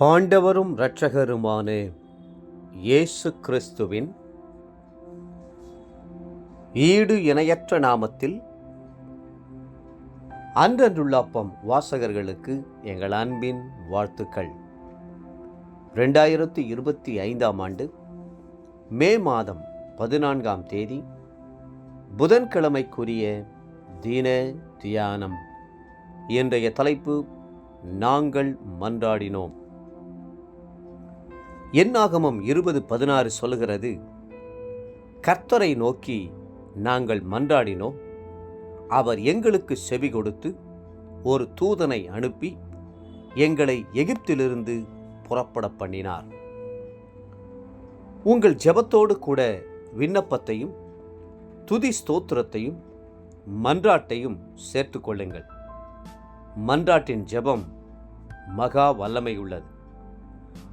ஆண்டவரும் இரட்சகருமான இயேசு கிறிஸ்துவின் ஈடு இணையற்ற நாமத்தில் அன்றன்றுள்ள அப்பம் வாசகர்களுக்கு எங்கள் அன்பின் வாழ்த்துக்கள். 2025 ஆண்டு மே மாதம் 14ஆம் தேதி புதன்கிழமைக்குரிய தின தியானம். இன்றைய தலைப்பு நாங்கள் மன்றாடினோம். என்னாகமம் 20:16 சொல்லுகிறது, கர்த்தரை நோக்கி நாங்கள் மன்றாடினோம், அவர் எங்களுக்கு செவி கொடுத்து ஒரு தூதனை அனுப்பி எங்களை எகிப்திலிருந்து புறப்பட பண்ணினார். உங்கள் ஜெபத்தோடு கூட விண்ணப்பத்தையும் துதி ஸ்தோத்திரத்தையும் மன்றாட்டையும் சேர்த்து கொள்ளுங்கள். மன்றாட்டின் ஜெபம் மகா வல்லமை உள்ளது.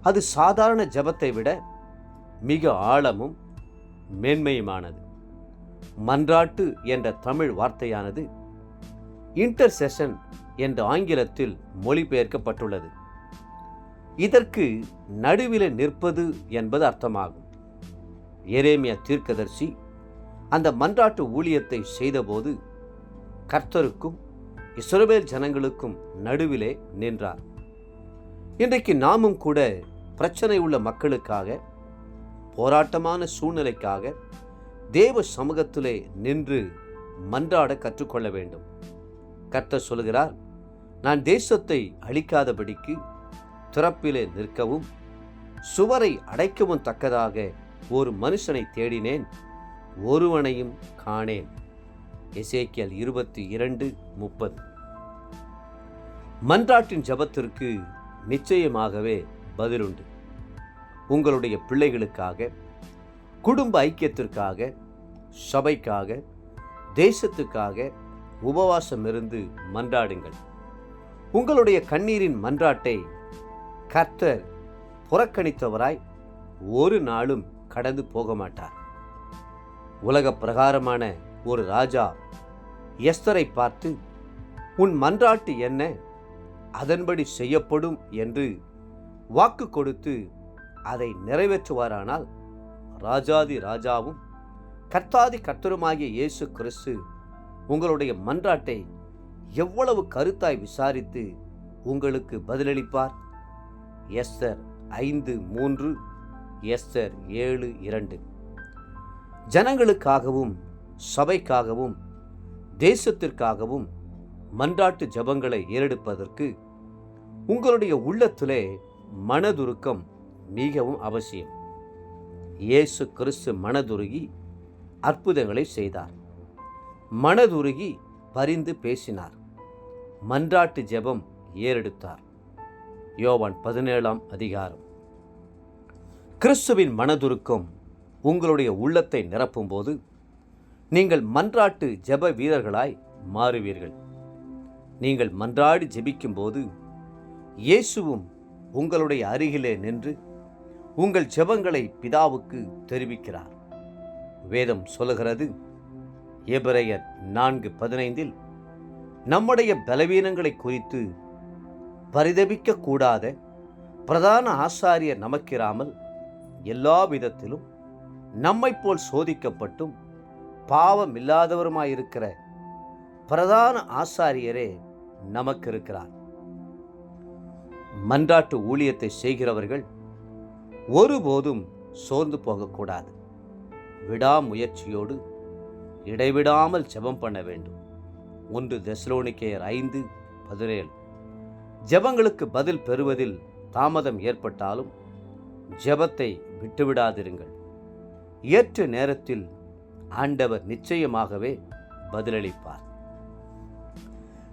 அது சாதாரண ஜெபத்தை விட மிக ஆழமும் மேன்மையுமானது. மன்றாட்டு என்ற தமிழ் வார்த்தையானது இன்டர்செஷன் என்ற ஆங்கிலத்தில் மொழிபெயர்க்கப்பட்டுள்ளது. இதற்கு நடுவில் நிற்பது என்பது அர்த்தமாகும். எரேமியா தீர்க்கதரிசி அந்த மன்றாட்டு ஊழியத்தை செய்தபோது கர்த்தருக்கும் இஸ்ரவேல் ஜனங்களுக்கும் நடுவிலே நின்றார். இன்றைக்கு நாமும் கூட பிரச்சனை உள்ள மக்களுக்காக, போராட்டமான சூழ்நிலைக்காக தேவ சமூகத்திலே நின்று மன்றாட கற்றுக்கொள்ள வேண்டும். கர்த்தர் சொல்கிறார், நான் தேசத்தை அழிக்காதபடிக்கு திறப்பிலே நிற்கவும் சுவரை அடைக்கவும் தக்கதாக ஒரு மனுஷனை தேடினேன், ஒருவனையும் காணேன். எசேக்கியேல் 22:30. மன்றாட்டின் ஜெபத்திற்கு நிச்சயமாகவே பதிலுண்டு. உங்களுடைய பிள்ளைகளுக்காக, குடும்ப ஐக்கியத்திற்காக, சபைக்காக, தேசத்துக்காக உபவாசம் இருந்து மன்றாடுங்கள். உங்களுடைய கண்ணீரின் மன்றாட்டை கர்த்தர் புறக்கணித்தவராய் ஒரு நாளும் கடந்து போக மாட்டார். உலக பிரகாரமான ஒரு ராஜா எஸ்தரை பார்த்து, உன் மன்றாட்டு என்ன, அதன்படி செய்யப்படும் என்று வாக்கு கொடுத்து அதை நிறைவேற்றுவாரானால், ராஜாதி ராஜாவும் கர்த்தாதி கர்த்தருமாகிய இயேசு கிறிஸ்து உங்களுடைய மன்றாட்டை எவ்வளவு கருத்தாய் விசாரித்து உங்களுக்கு பதிலளிப்பார். Esther 5:3, Esther 7:2. ஜனங்களுக்காகவும் சபைக்காகவும் தேசத்திற்காகவும் மன்றாட்டு ஜெபங்களை ஏறெடுப்பதற்கு உங்களுடைய உள்ளத்திலே மனதுருக்கம் மிகவும் அவசியம். இயேசு கிறிஸ்து மனதுருகி அற்புதங்களை செய்தார். மனதுருகி பரிந்து பேசினார். மன்றாட்டு ஜெபம் ஏறெடுத்தார். யோவான் 17ஆம் அதிகாரம். கிறிஸ்துவின் மனதுருக்கம் உங்களுடைய உள்ளத்தை நிரப்பும்போது நீங்கள் மன்றாட்டு ஜெப வீரர்களாய் மாறுவீர்கள். நீங்கள் மன்றாடி ஜெபிக்கும்போது இயேசுவும் உங்களுடைய அருகிலே நின்று உங்கள் ஜெபங்களை பிதாவுக்கு தெரிவிக்கிறார். வேதம் சொல்லுகிறது, எபிரெயர் 4:15, நம்முடைய பலவீனங்களை குறித்து பரிதபிக்க கூடாத பிரதான ஆசாரியர் நமக்கிராமல் எல்லா விதத்திலும் நம்மை போல் சோதிக்கப்பட்டும் பாவமில்லாதவருமாயிருக்கிற பிரதான ஆசாரியரே நமக்கு இருக்கிறார். மன்றாட்டு ஊழியத்தை செய்கிறவர்கள் ஒருபோதும் சோர்ந்து போகக்கூடாது. விடாமுயற்சியோடு இடைவிடாமல் ஜெபம் பண்ண வேண்டும். 1 தெசலோனிக்கேயர் 5:17. ஜெபங்களுக்கு பதில் பெறுவதில் தாமதம் ஏற்பட்டாலும் ஜெபத்தை விட்டுவிடாதிருங்கள். ஏற்ற நேரத்தில் ஆண்டவர் நிச்சயமாகவே பதிலளிப்பார்.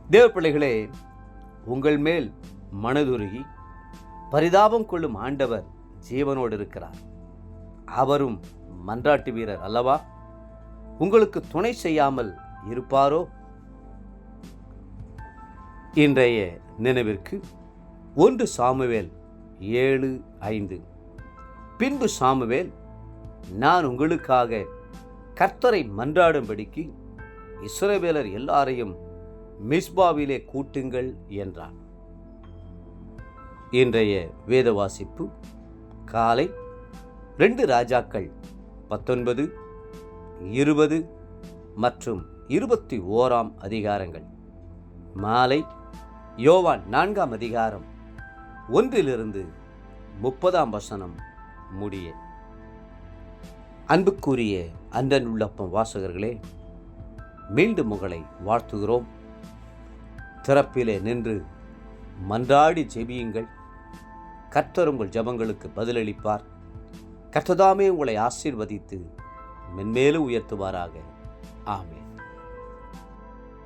தேவ பிள்ளைகளே, உங்கள் மேல் மனதுருகி பரிதாபம் கொள்ளும் ஆண்டவர் ஜீவனோடு இருக்கிறார். அவரும் மன்றாட்டு வீரர் அல்லவா? உங்களுக்கு துணை செய்யாமல் இருப்பாரோ? இன்றைய நினைவிற்கு 1 சாமுவேல் 7:5. பின்பு சாமுவேல், நான் உங்களுக்காக கர்த்தரை மன்றாடும்படிக்கு இஸ்ரவேலர் எல்லாரையும் மிஸ்பாவிலே கூட்டுங்கள் என்றான். இன்றைய வேத வாசிப்பு காலை 2 ராஜாக்கள் 19, 20 மற்றும் 21 அதிகாரங்கள். மாலை யோவான் 4 அதிகாரம் 1 30 வசனம் முடிய. அன்புக்குரிய அன்றன் உள்ளப்பம் வாசகர்களே, மீண்டும் உங்களை வாழ்த்துகிறோம். திறப்பிலே நின்று மன்றாடி ஜெபியுங்கள். கர்த்தர் உங்கள் ஜெபங்களுக்கு பதிலளிப்பார். கர்த்ததாமே உங்களை ஆசீர்வதித்து மென்மேலும் உயர்த்துவாராக. ஆமென்.